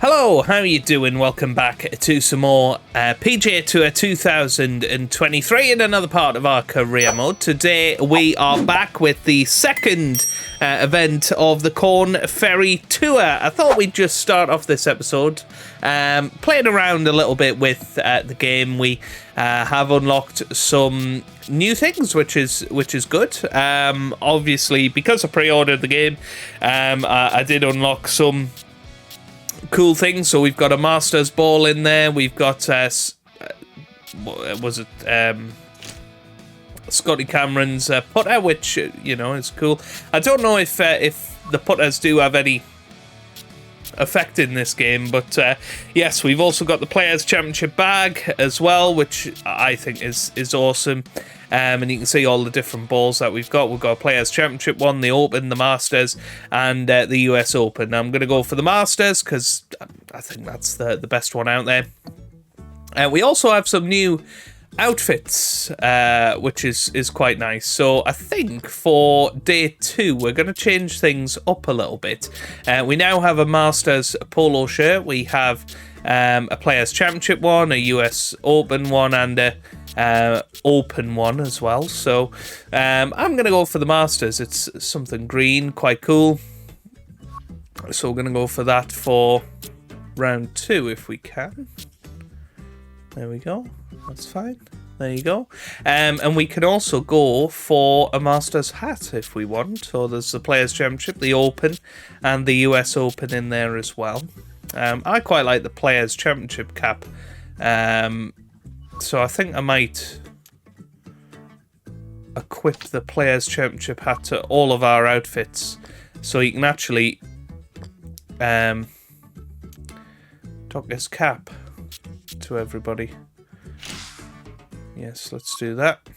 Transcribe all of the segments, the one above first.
Hello, how are you doing? Welcome back to some more PGA Tour 2023 in another part of our career mode. Today we are back with the second event of the Korn Ferry Tour. I thought we'd just start off this episode playing around a little bit with the game. We have unlocked some new things, which is good. Obviously, because I pre-ordered the game, I did unlock some cool things. So we've got a Masters ball in there. We've got Scottie Cameron's putter, which is cool. I don't know if the putters do have any effect in this game, but yes, we've also got the Players Championship bag as well, which I think is awesome. And you can see all the different balls that we've got. We've got a Players Championship one, the Open, the Masters, and the US Open. Now, I'm going to go for the Masters because I think that's the best one out there. We also have some new outfits, which is quite nice. So I think for day 2, we're going to change things up a little bit. We now have a Masters polo shirt. We have a Players Championship one, a US Open one, and a Open one as well. So I'm going to go for the Masters. It's something green, quite cool. So we're going to go for that for round 2 if we can. There we go. That's fine. There you go. And we can also go for a Masters hat if we want. So there's the Players Championship, the Open, and the US Open in there as well. I quite like the Players Championship cap. So I think I might equip the Players Championship hat to all of our outfits. So you can actually dock this cap to everybody. Yes, let's do that.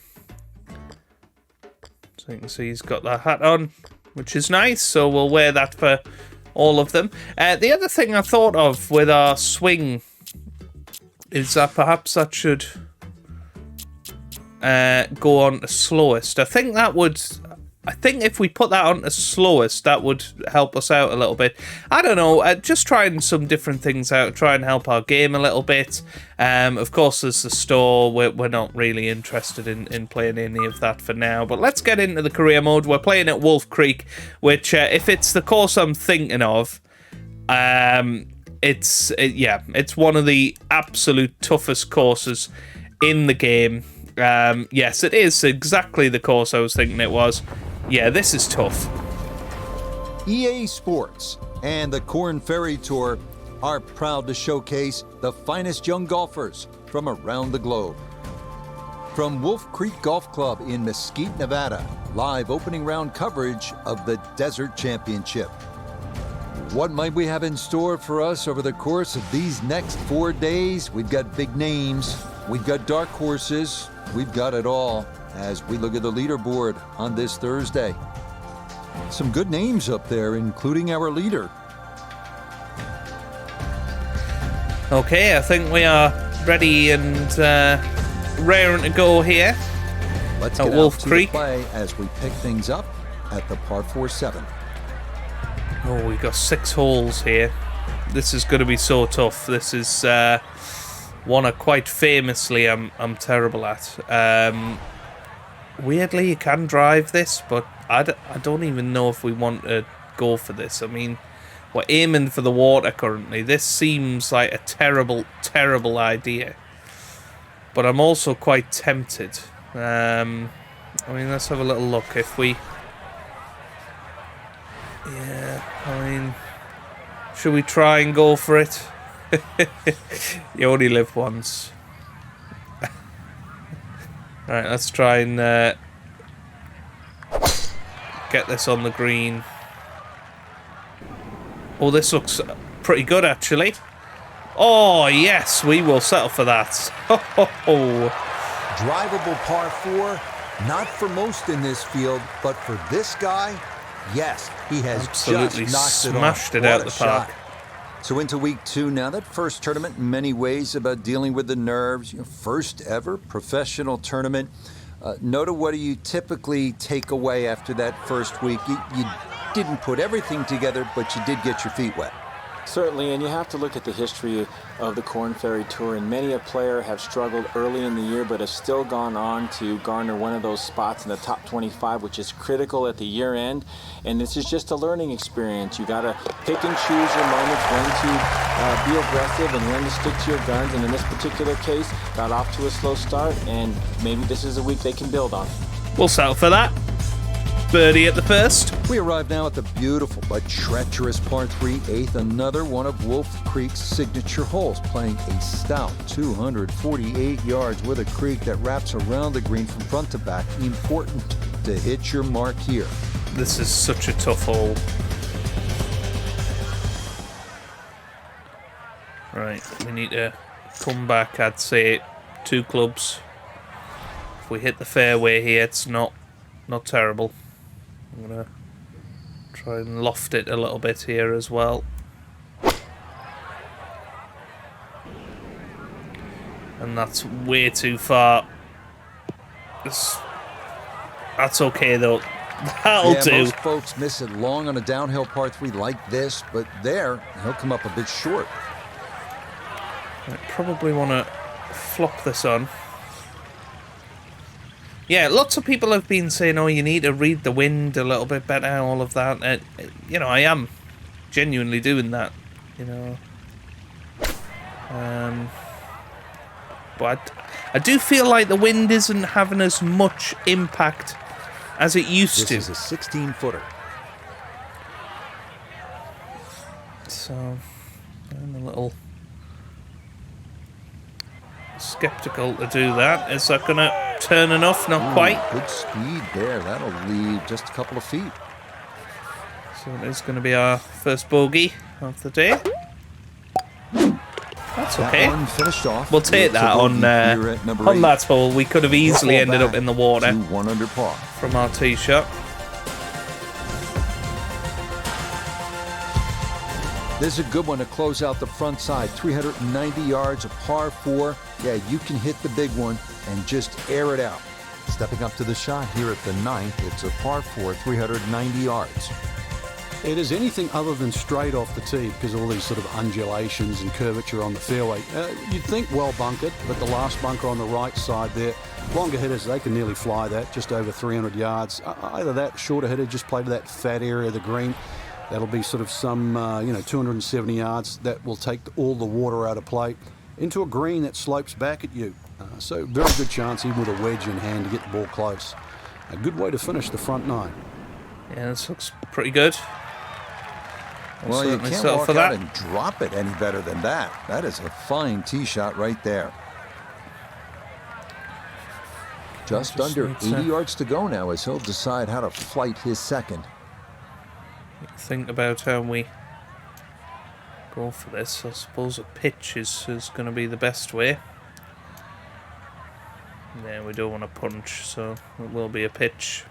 So you can see he's got that hat on, which is nice. So we'll wear that for all of them. The other thing I thought of with our swing is that perhaps that should go on to slowest. I think if we put that on to slowest, that would help us out a little bit. I don't know, just trying some different things out, try and help our game a little bit. Of course, there's the store. We're not really interested in playing any of that for now. But let's get into the career mode. We're playing at Wolf Creek, which, if it's the course I'm thinking of, it's one of the absolute toughest courses in the game. Yes, it is exactly the course I was thinking it was. Yeah, this is tough. EA Sports and the Korn Ferry Tour are proud to showcase the finest young golfers from around the globe. From Wolf Creek Golf Club in Mesquite, Nevada, live opening round coverage of the Desert Championship. What might we have in store for us over the course of these next 4 days? We've got big names, we've got dark horses, we've got it all as we look at the leaderboard on this Thursday. Some good names up there, including our leader. Okay, I think we are ready and raring to go here. Let's at get Wolf out to Creek. the play as we pick things up at the par 4-7. Oh, we've got 6 holes here. This is going to be so tough. This is one I quite famously I'm terrible at. Weirdly, you can drive this, but I don't even know if we want to go for this. I mean, we're aiming for the water currently. This seems like a terrible, terrible idea. But I'm also quite tempted. I mean, let's have a little look. If we... Yeah, I mean... Should we try and go for it? You only live once. Alright, let's try and get this on the green. Oh, this looks pretty good, actually. Oh, yes, we will settle for that. Drivable par 4, not for most in this field, but for this guy, yes, he has absolutely just knocked smashed it it off. out the park. So into week 2 now. That first tournament in many ways about dealing with the nerves. Your first ever professional tournament. Nota, what do you typically take away after that first week? You didn't put everything together, but you did get your feet wet. Certainly, and you have to look at the history of the Korn Ferry Tour, and many a player have struggled early in the year but have still gone on to garner one of those spots in the top 25, which is critical at the year end. And this is just a learning experience. You got to pick and choose your moments, when to be aggressive and when to stick to your guns. And in this particular case, got off to a slow start, and maybe this is a week they can build on. We'll settle for that. Birdie at the first. We arrive now at the beautiful but treacherous par 3 8th, another one of Wolf Creek's signature holes, playing a stout 248 yards with a creek that wraps around the green from front to back. Important to hit your mark here. This is such a tough hole. Right, we need to come back, I'd say 2 clubs. If we hit the fairway here, it's not terrible. I'm going to try and loft it a little bit here as well. And that's way too far. That's okay though. That'll do. Most folks miss it long on a downhill par 3 like this, but there, he'll come up a bit short. I probably want to flop this on. Yeah, lots of people have been saying, oh, you need to read the wind a little bit better, all of that. You know, I am genuinely doing that, you know. But I do feel like the wind isn't having as much impact as it used to. This is a 16-footer. So, I'm a little skeptical to do that. Is that going to turn enough? Not quite. Good speed there. That'll leave just a couple of feet. So it is going to be our first bogey of the day. That's okay. That one finished off. We'll take that on that hole. We could have easily ended up in the water 1 under par from our tee shot. This is a good one to close out the front side. 390 yards, a par 4. Yeah, you can hit the big one and just air it out. Stepping up to the shot here at the 9th, it's a par 4, 390 yards. It is anything other than straight off the tee because of all these sort of undulations and curvature on the fairway. You'd think well bunkered, but the last bunker on the right side there, longer hitters, they can nearly fly that, just over 300 yards. Either that, shorter hitter just play to that fat area of the green. That'll be sort of some, 270 yards. That will take all the water out of play into a green that slopes back at you. So very good chance, even with a wedge in hand, to get the ball close. A good way to finish the front 9. Yeah, this looks pretty good. Well, you can't walk out and drop it any better than that. That is a fine tee shot right there. Just under 80 yards to go now as he'll decide how to flight his second. Think about how we go for this. I suppose a pitch is going to be the best way. Yeah, we don't want to punch, so it will be a pitch.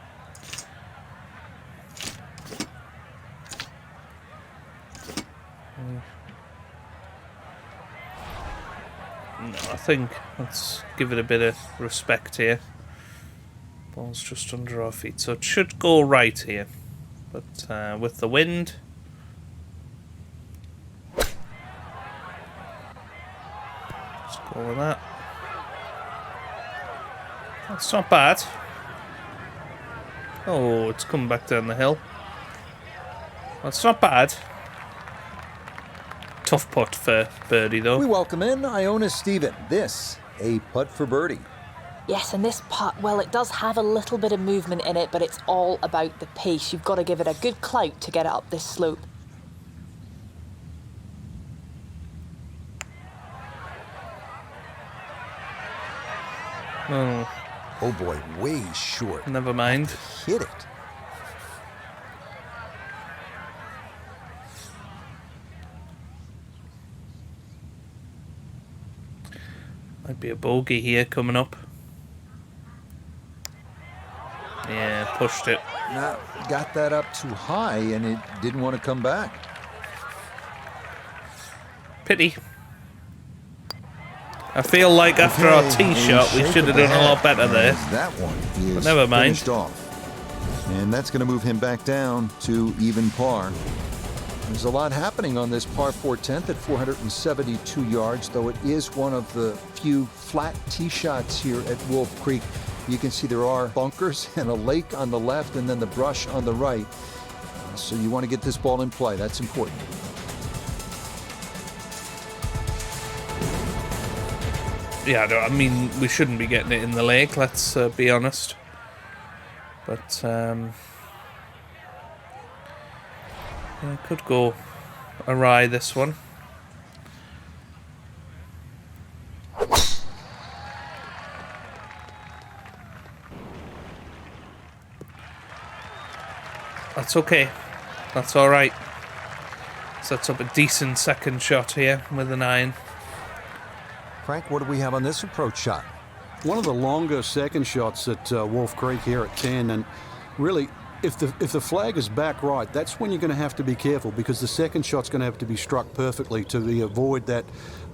No, I think let's give it a bit of respect here. Ball's just under our feet, so it should go right here. But with the wind, let's go with that. That's not bad. Oh, it's coming back down the hill. That's not bad. Tough putt for birdie, though. We welcome in Iona Stephen. This, a putt for birdie. Yes, and this putt, well, it does have a little bit of movement in it, but it's all about the pace. You've got to give it a good clout to get it up this slope. Oh boy, way short. Never mind. Hit it. Might be a bogey here coming up. Yeah, pushed it. Now, got that up too high and it didn't want to come back. Pity. I feel like after our tee shot, we should have done a lot better there. That one is but never mind. Finished off. And that's going to move him back down to even par. There's a lot happening on this par 4 10th at 472 yards, though it is one of the few flat tee shots here at Wolf Creek. You can see there are bunkers and a lake on the left and then the brush on the right. So you want to get this ball in play. That's important. Yeah, I mean, we shouldn't be getting it in the lake, let's be honest. But, yeah, could go awry, this one. That's okay. That's alright. Sets up a decent second shot here with an iron. Frank, what do we have on this approach shot? One of the longer second shots at Wolf Creek here at 10, and really, if the flag is back right, that's when you're going to have to be careful, because the second shot's going to have to be struck perfectly to avoid that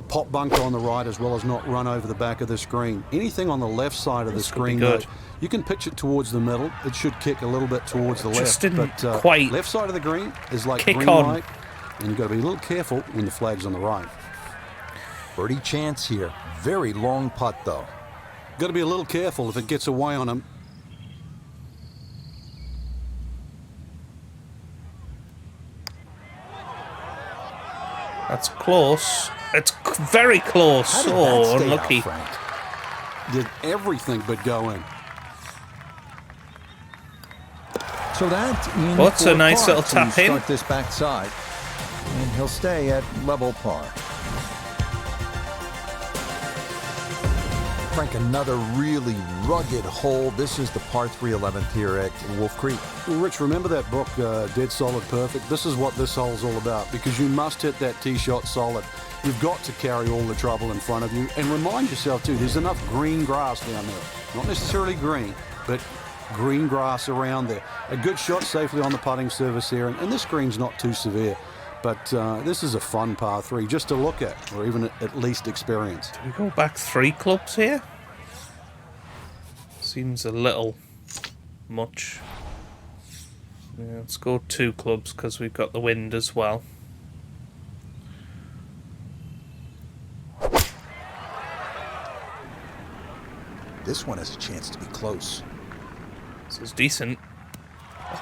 pop bunker on the right, as well as not run over the back of the screen. Anything on the left side of the screen, though, you can pitch it towards the middle. It should kick a little bit towards the left. Didn't but quite left side of the green is like kick green on. light, and you've got to be a little careful when the flag's on the right. Birdie chance here. Very long putt, though. Got to be a little careful if it gets away on him. That's close. It's very close. How did that Oh, stay unlucky. out, Frank? Did everything but go in. So that's in What's for a nice par little to tap in? start this backside, and he'll stay at level par. Frank, another really rugged hole. This is the par 3 11th here at Wolf Creek. Well, Rich, remember that book, Dead Solid Perfect? This is what this hole's all about, because you must hit that tee shot solid. You've got to carry all the trouble in front of you, and remind yourself too, there's enough green grass down there. Not necessarily green, but green grass around there. A good shot safely on the putting surface here, and this green's not too severe. But this is a fun par 3 just to look at, or even at least experience. Do we go back 3 clubs here? Seems a little much. Yeah, let's go 2 clubs because we've got the wind as well. This one has a chance to be close. This is decent.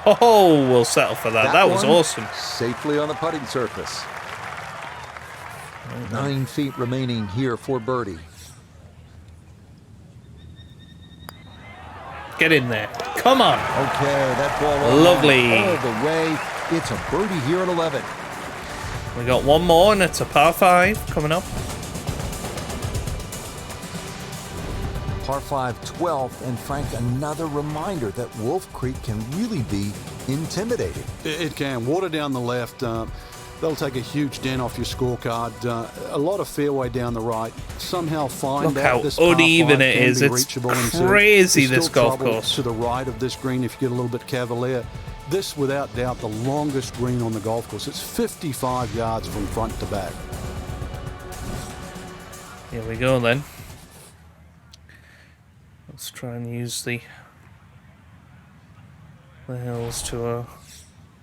Oh, we'll settle for that. That was one awesome. Safely on the putting surface. 9 feet remaining here for birdie. Get in there. Come on. Okay, that ball Lovely. all the way. It's a birdie here at 11. We got one more, and it's a par 5 coming up. Par 5 12th, and Frank, another reminder that Wolf Creek can really be intimidating. It can. Water down the left. They'll take a huge dent off your scorecard. A lot of fairway down the right. Somehow find Look out how this par uneven 5 it can is. be It's reachable into. crazy, There's this still golf trouble course. to the right of this green if you get a little bit cavalier. This, without doubt, the longest green on the golf course. It's 55 yards from front to back. Here we go then. Let's try and use the hills to a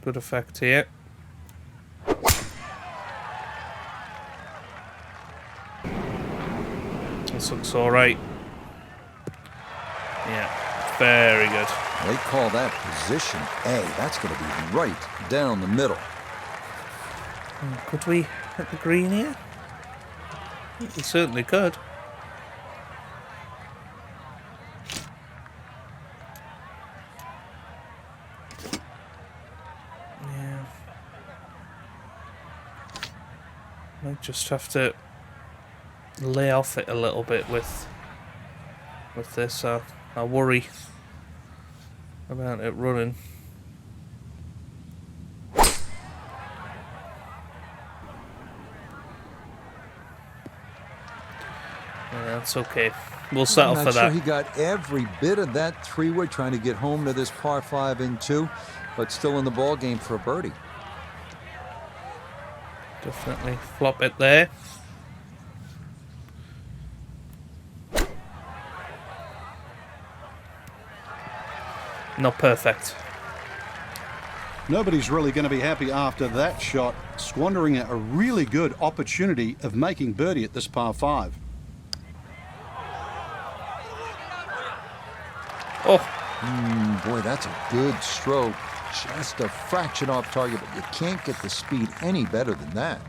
good effect here. This looks alright. Yeah, very good. They call that position A. That's going to be right down the middle. Could we hit the green here? We certainly could. Yeah. Might just have to lay off it a little bit with this. I worry about it running. Yeah, that's okay. We'll settle I'm for not sure that. he got every bit of that three-wood trying to get home to this par 5 and 2, but still in the ball game for a birdie. Definitely flop it there. Not perfect. Nobody's really going to be happy after that shot, squandering a really good opportunity of making birdie at this par 5. Oh, Boy, that's a good stroke. Just a fraction off target, but you can't get the speed any better than that.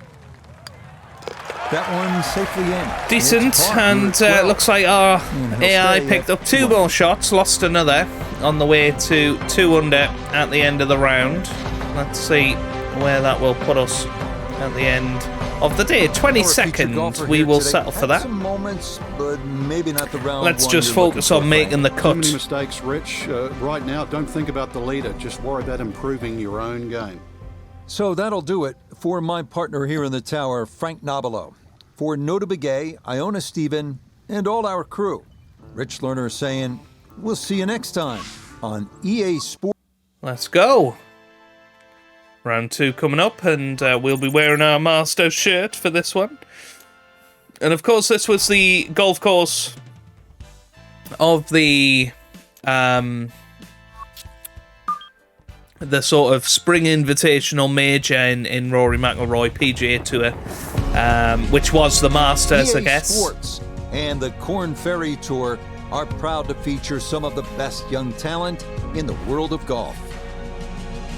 That one safely in. decent, It's par and here as well. looks like our he'll AI stay picked at up 2 1. more shots, lost another on the way to 2 under at the end of the round. Let's see where that will put us at the end of the day. 22nd, we will settle for that. Some moments, but maybe not the round Let's one just you're looking focus for, on making the Too cut. many mistakes, Rich. Right now, don't think about the leader. Just worry about improving your own game. So that'll do it for my partner here in the tower, Frank Nobilo. For Nota Begay, Iona Stephen, and all our crew, Rich Lerner saying, we'll see you next time on EA Sports. Let's go. Round 2 coming up, and we'll be wearing our Master shirt for this one. And of course, this was the golf course of the sort of spring invitational major in Rory McIlroy PGA Tour, which was the Masters, I EA guess. Sports and the Korn Ferry Tour are proud to feature some of the best young talent in the world of golf.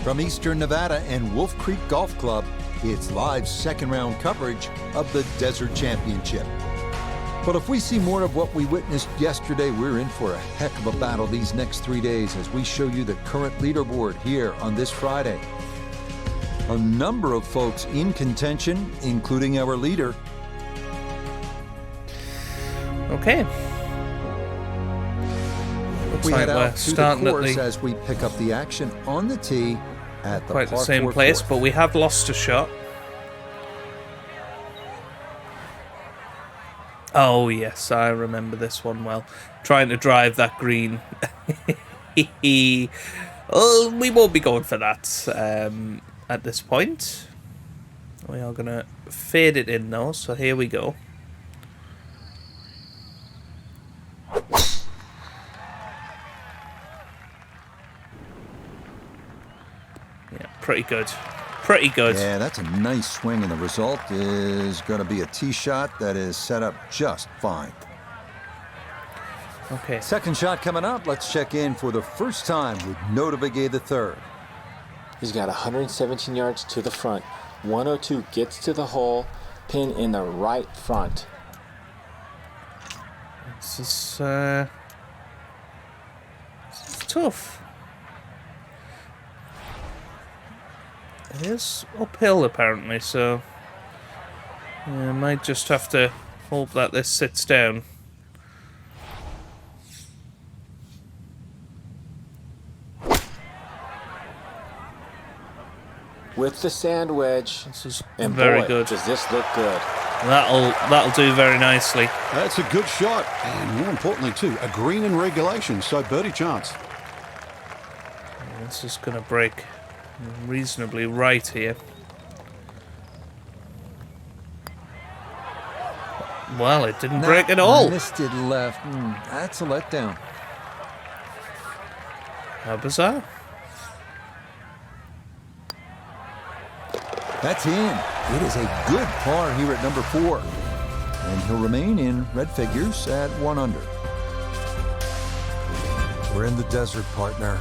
From Eastern Nevada and Wolf Creek Golf Club, it's live second-round coverage of the Desert Championship. But if we see more of what we witnessed yesterday, we're in for a heck of a battle these next 3 days as we show you the current leaderboard here on this Friday. A number of folks in contention, including our leader. Okay. Looks We like head we're out to the starting at course the as we pick up the action on the tee at the quite the par same 4 place, fourth. but we have lost a shot. Oh yes, I remember this one well. Trying to drive that green. Well, we won't be going for that at this point. We are going to fade it in though, so here we go. Yeah, pretty good. Pretty good. Yeah, that's a nice swing, and the result is going to be a tee shot that is set up just fine. Okay. Second shot coming up. Let's check in for the first time with Nota Begay III. He's got 117 yards to the front. 102 gets to the hole, pin in the right front. This is tough. It is uphill apparently, so I might just have to hope that this sits down. With the sand wedge. This is And very boy, good. does this look good. That'll do very nicely. That's a good shot, and more importantly too, a green in regulation, so birdie chance. This is going to break reasonably right here. Well, it didn't break at all. Missed it left. That's a letdown. How bizarre. That's in. It is a good par here at number 4. And he'll remain in red figures at 1 under. We're in the desert, partner.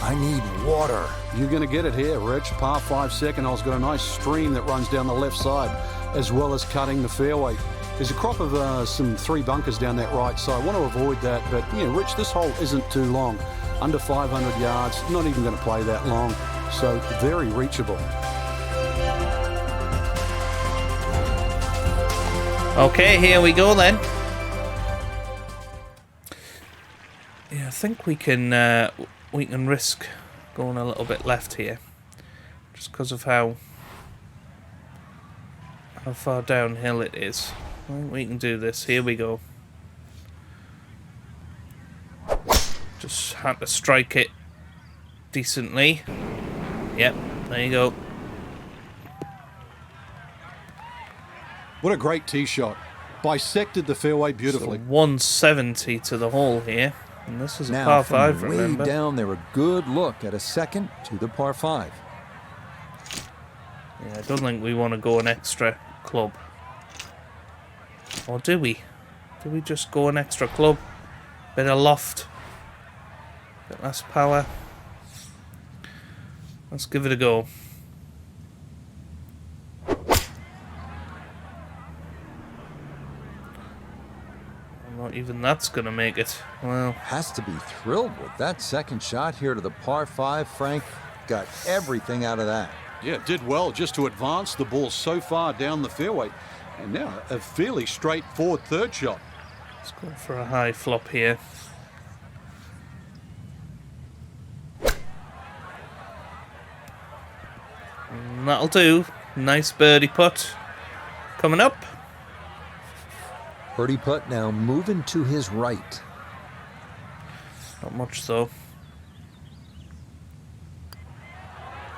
I need water. You're going to get it here, Rich. Par 5 second hole's got a nice stream that runs down the left side, as well as cutting the fairway. There's a crop of some 3 bunkers down that right side. I want to avoid that, but yeah, Rich, this hole isn't too long. Under 500 yards, not even going to play that long, so very reachable. Okay, here we go then. Yeah, I think we can risk going a little bit left here, just because of how far downhill it is. I think we can do this. Here we go. Just had to strike it decently. Yep, there you go. What a great tee shot. Bisected the fairway beautifully. So 170 to the hole here. And this is a Now, par from 5, way remember? down there, a good look at a second to the par 5. Yeah, I don't think we want to go an extra club. Or do we? Do we just go an extra club? Bit of loft. Bit less power. Let's give it a go. Not even that's going to make it. Well, Has to be thrilled with that second shot here to the par 5. Frank got everything out of that. Yeah, did well just to advance the ball so far down the fairway. And now a fairly straightforward third shot. let's go for a high flop here. And that'll do. Nice birdie putt. Coming up. Birdie putt now moving to his right. Not much though.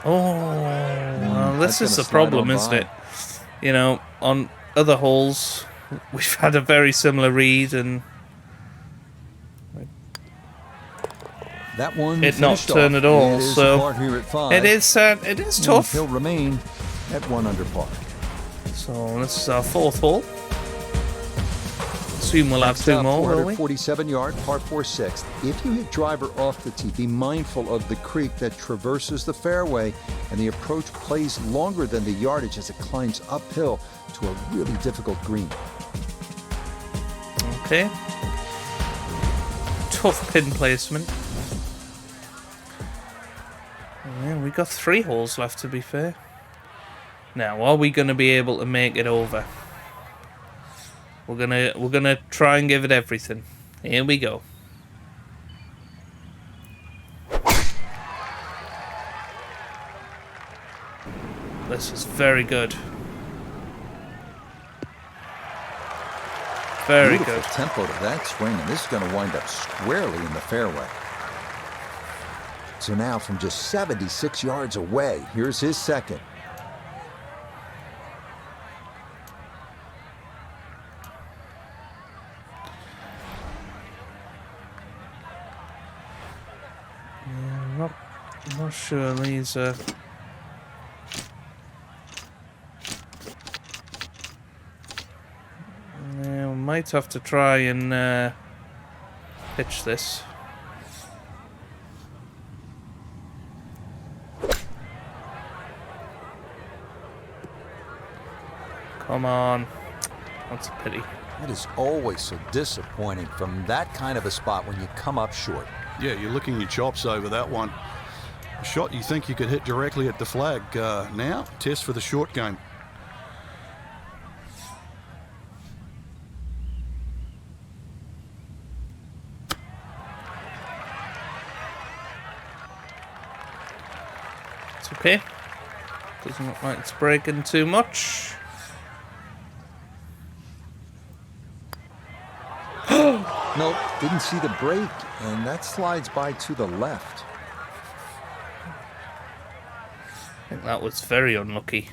Oh, well, this that's is the gonna slide problem, on isn't by. it? You know, on other holes, we've had a very similar read and That one it not finished turn off. at all. It is So par here at 5. it is tough. He'll remain at 1 under par. So this is our 4th hole. Assume we'll have Next 2 up, more, will we? 447-yard par 4 6th. If you hit driver off the tee, be mindful of the creek that traverses the fairway, and the approach plays longer than the yardage as it climbs uphill to a really difficult green. Okay. Tough pin placement. Yeah, we got 3 holes left, to be fair. Now, are we going to be able to make it over? We're gonna try and give it everything. Here we go. This is very good. Very Beautiful good. tempo to that swing, and this is going to wind up squarely in the fairway. So now from just 76 yards away, here's his second. I'm not sure these are... Yeah, we might have to try and pitch this. Come on. That's a pity. It is always so disappointing from that kind of a spot when you come up short. Yeah, you're licking your chops over that one. A shot you think you could hit directly at the flag. Now, test for the short game. It's okay. Doesn't look like it's breaking too much. Nope, didn't see the break, and that slides by to the left. I think that was very unlucky.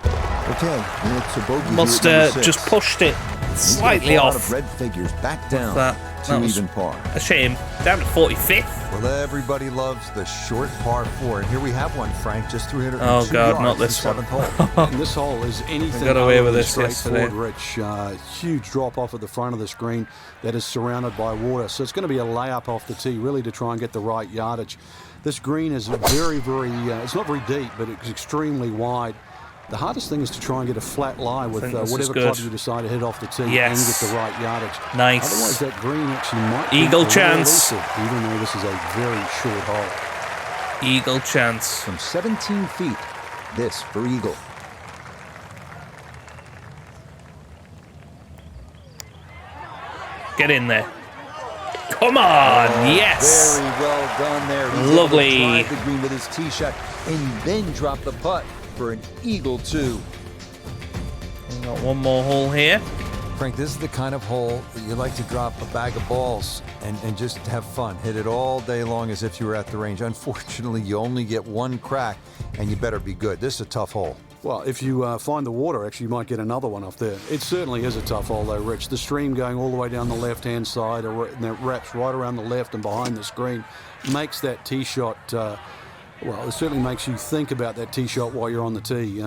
Okay, it's a bogey. Must here at number 6. just pushed it slightly A lot off. of red figures back down That to was even par. a shame. Down to 45th. Well, everybody loves the short par 4, and here we have one, Frank, just 302 Oh, God, yards not in this the one. 7th hole. And this hole is anything got away other with than this yesterday. straightforward, Rich. Huge drop off at the front of the screen that is surrounded by water. So it's going to be a layup off the tee, really, to try and get the right yardage. This green is very, very, it's not very deep, but it's extremely wide. The hardest thing is to try and get a flat lie with think this is whatever good. club you decide to hit off the tee Yes. and get the right yardage. Nice. Otherwise, that green actually might be Eagle a little chance. elusive, even though this is a very short hole. Eagle chance. From 17 feet, this for eagle. Get in there. Come on. Yes. Very well done there. He's Lovely. able to drive the green with his tee shot and then drop the putt for an eagle 2. We've got one more hole here. Frank, this is the kind of hole that you like to drop a bag of balls and just have fun. Hit it all day long as if you were at the range. Unfortunately, you only get one crack, and you better be good. This is a tough hole. Well, if you find the water, actually, you might get another one off there. It certainly is a tough hole, though, Rich. The stream going all the way down the left-hand side, and that wraps right around the left and behind the screen, makes that tee shot, Well, it certainly makes you think about that tee shot while you're on the tee.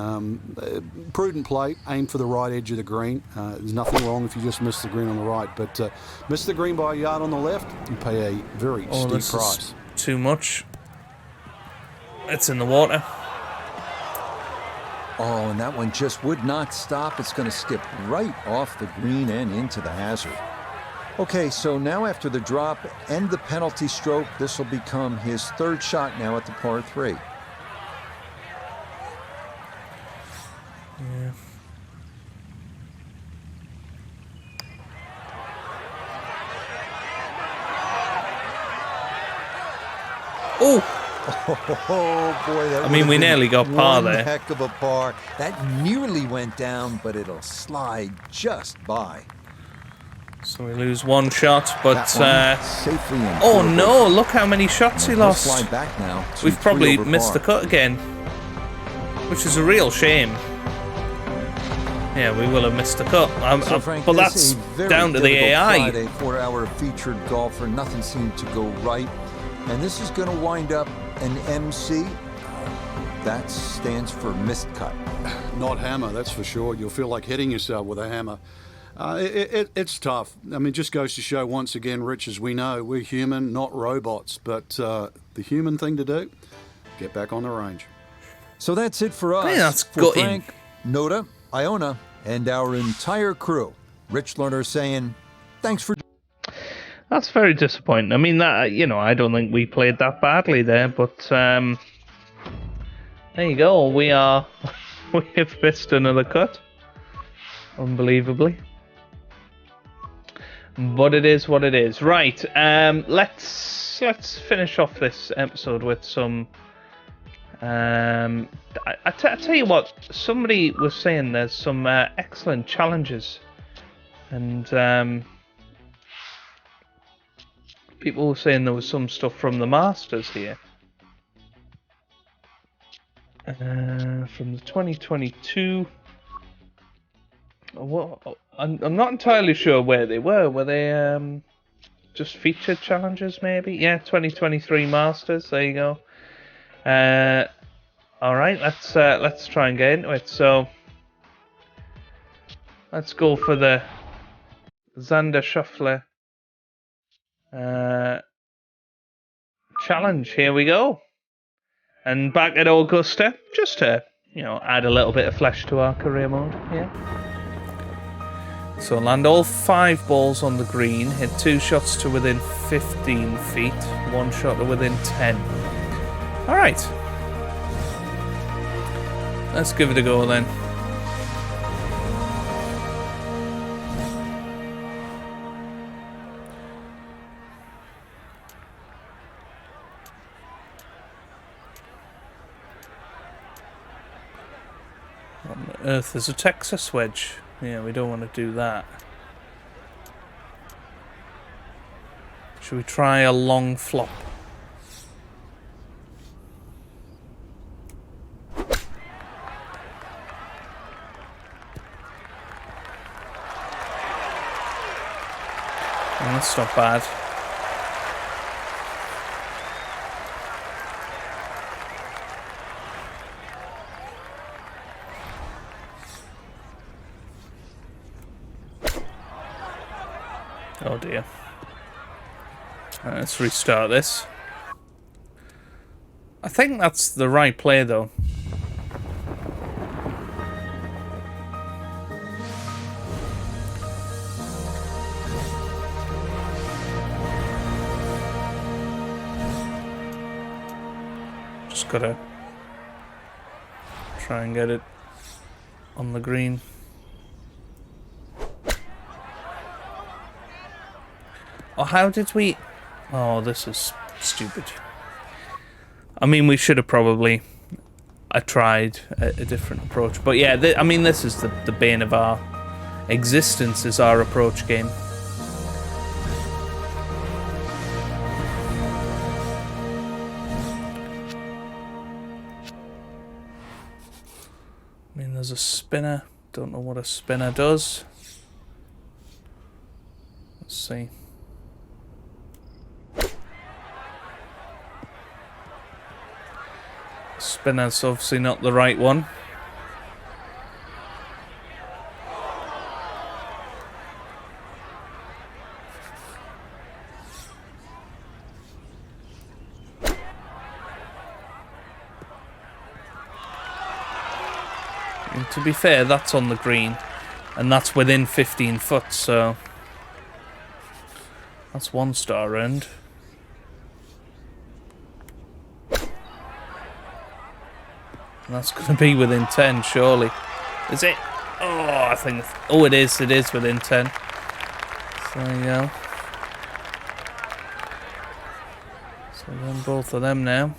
Prudent play, aim for the right edge of the green. There's nothing wrong if you just miss the green on the right, but miss the green by a yard on the left, you pay a very steep this price. Is too much. It's in the water. Oh, and that one just would not stop. It's going to skip right off the green and into the hazard. Okay, so now after the drop and the penalty stroke, this will become his third shot now at the par 3. Yeah. Oh! Oh boy, that I mean, we nearly got par one there. Heck of a par. That nearly went down, but it'll slide just by. So we lose one shot, but safely in. oh no! Look how many shots he He'll lost. slide back now. We've probably missed the cut again, which is a real shame. Yeah, we will have missed the cut. So Frank, but that's down to the AI. Friday, 4-hour featured golfer. Nothing seemed to go right, and this is going to wind up an MC. That stands for missed cut. Not hammer, that's for sure. You'll feel like hitting yourself with a hammer. It's tough. I mean, just goes to show once again, Rich, as we know, we're human, not robots. But the human thing to do, get back on the range. So that's it for us. Hey, that's for gutting. Frank, Noda, Iona, and our entire crew. Rich Lerner saying, thanks for... That's very disappointing. I mean, that I don't think we played that badly there, but there you go. We have missed another cut, unbelievably. But it is what it is. Right. Let's finish off this episode with some. I tell you what. Somebody was saying there's some excellent challenges, and people were saying there was some stuff from the Masters here. From the 2022. What? I'm not entirely sure where they were. Were they just featured challenges, maybe? Yeah, 2023 Masters. There you go. All right, let's try and get into it. So let's go for the Xander Scheffler challenge. Here we go. And back at Augusta, just to add a little bit of flesh to our career mode. Yeah. So land all 5 balls on the green, hit 2 shots to within 15 feet, 1 shot to within 10. Alright. Let's give it a go then. What on earth is a Texas wedge? Yeah, we don't want to do that. Should we try a long flop? Oh, that's not bad. Oh dear. Let's restart this. I think that's the right play though. Just gotta try and get it on the green. Oh, how did we... Oh, this is stupid. I mean, we should have probably... I tried a different approach. But yeah, I mean, this is the bane of our existence, is our approach game. I mean, there's a spinner. Don't know what a spinner does. Let's see. Spinner's obviously not the right one. And to be fair, that's on the green, and that's within 15 foot, so that's 1 star earned. And that's going to be within 10, surely. Is it? Oh, I think... Oh, it is. It is within 10. So, there you go. So then both of them now.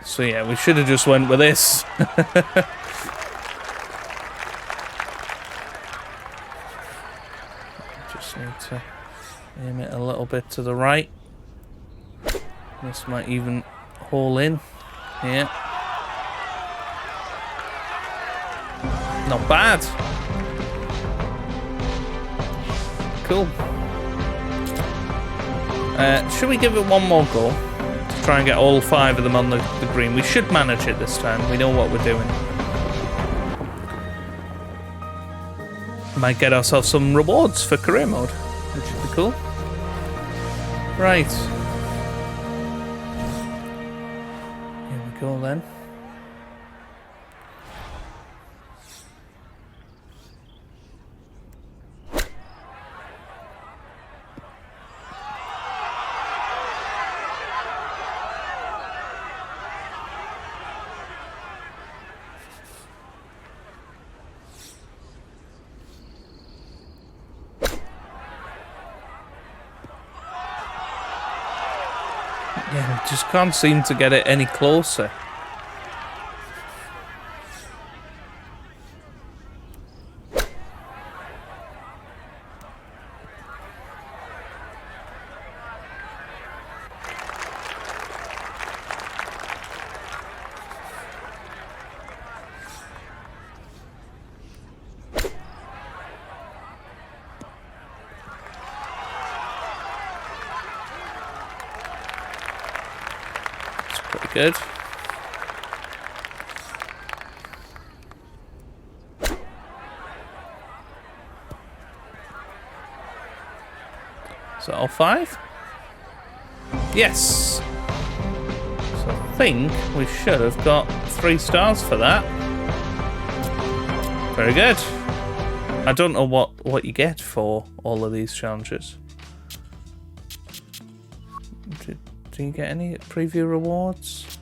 So, yeah, we should have just went with this. Just need to aim it a little bit to the right. This might even hole in. Yeah. Not bad. Cool. Should we give it one more go? To try and get all 5 of them on the green. We should manage it this time. We know what we're doing. Might get ourselves some rewards for career mode, which should be cool. Right. Go then. Yeah, we just can't seem to get it any closer. Good. Is that all 5? Yes. So I think we should have got 3 stars for that. Very good. I don't know what you get for all of these challenges. Do you get any preview rewards?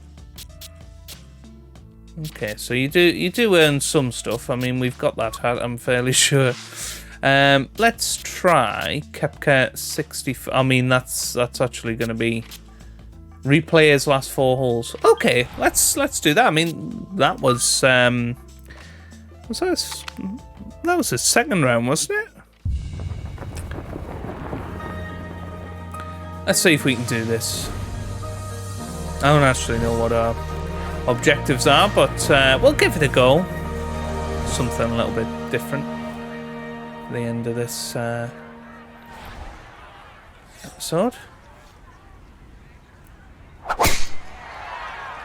Okay, so you do earn some stuff. I mean, we've got that hat, I'm fairly sure. Let's try Kepka 60. I mean, that's actually going to be replay his last 4 holes. Okay, let's do that. I mean, that was that was his second round, wasn't it? Let's see if we can do this. I don't actually know what our objectives are, but we'll give it a go. Something a little bit different at the end of this episode.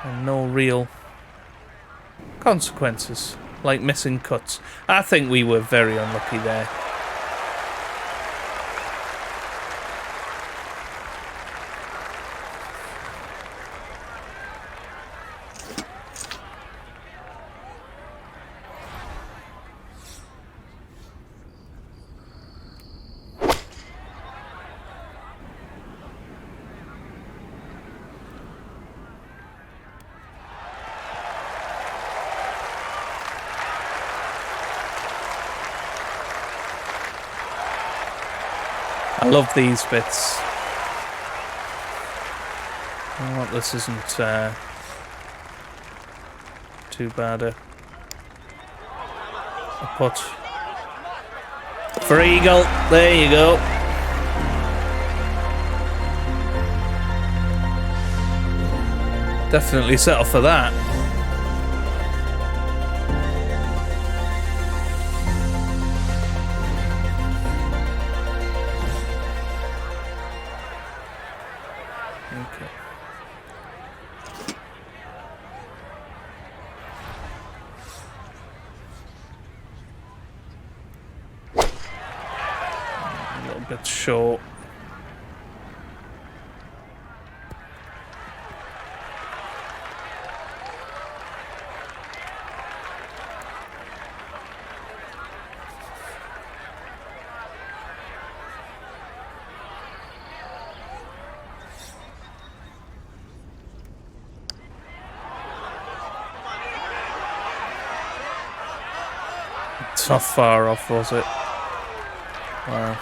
And no real consequences, like missing cuts. I think we were very unlucky there. I love these bits. I hope this isn't too bad a putt. For eagle, there you go. Definitely settle for that. bit short. It's not far off, was it? Wow.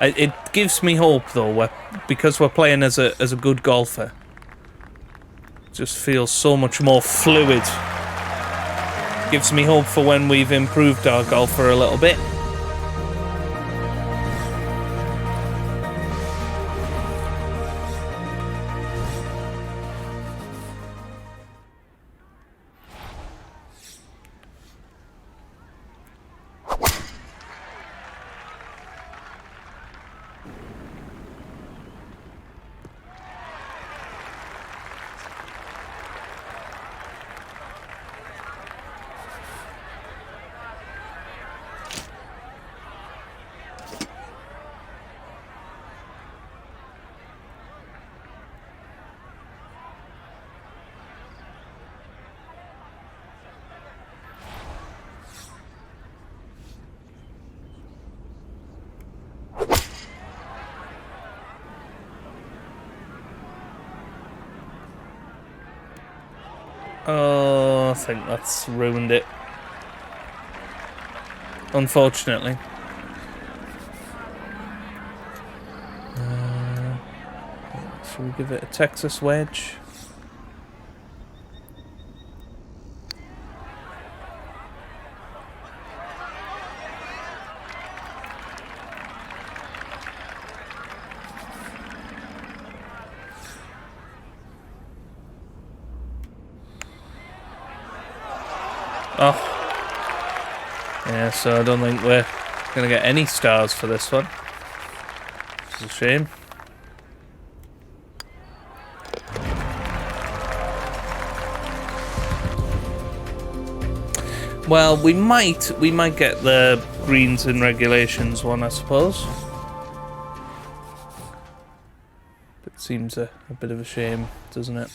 It gives me hope, though, because we're playing as a good golfer. It just feels so much more fluid. Gives me hope for when we've improved our golfer a little bit. Oh, I think that's ruined it. Unfortunately. Should we give it a Texas wedge? Oh. Yeah, so I don't think we're going to get any stars for this one. It's a shame. Well, we might get the greens in regulations one, I suppose. It seems a bit of a shame, doesn't it?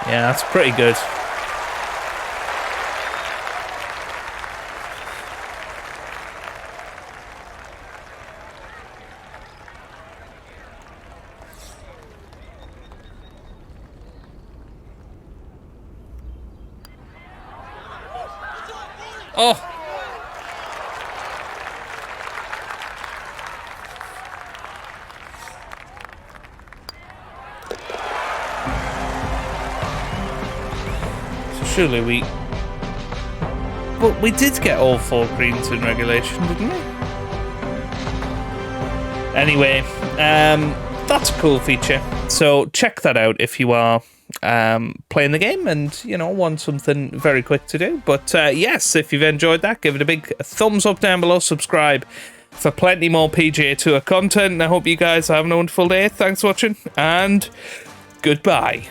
Yeah, that's pretty good. Oh! Surely we... But we did get all 4 greens in regulation, didn't we? Anyway, that's a cool feature. So check that out if you are playing the game and, you know, want something very quick to do. But yes, if you've enjoyed that, give it a big thumbs up down below, subscribe for plenty more PGA Tour content. And I hope you guys are having a wonderful day. Thanks for watching, and goodbye.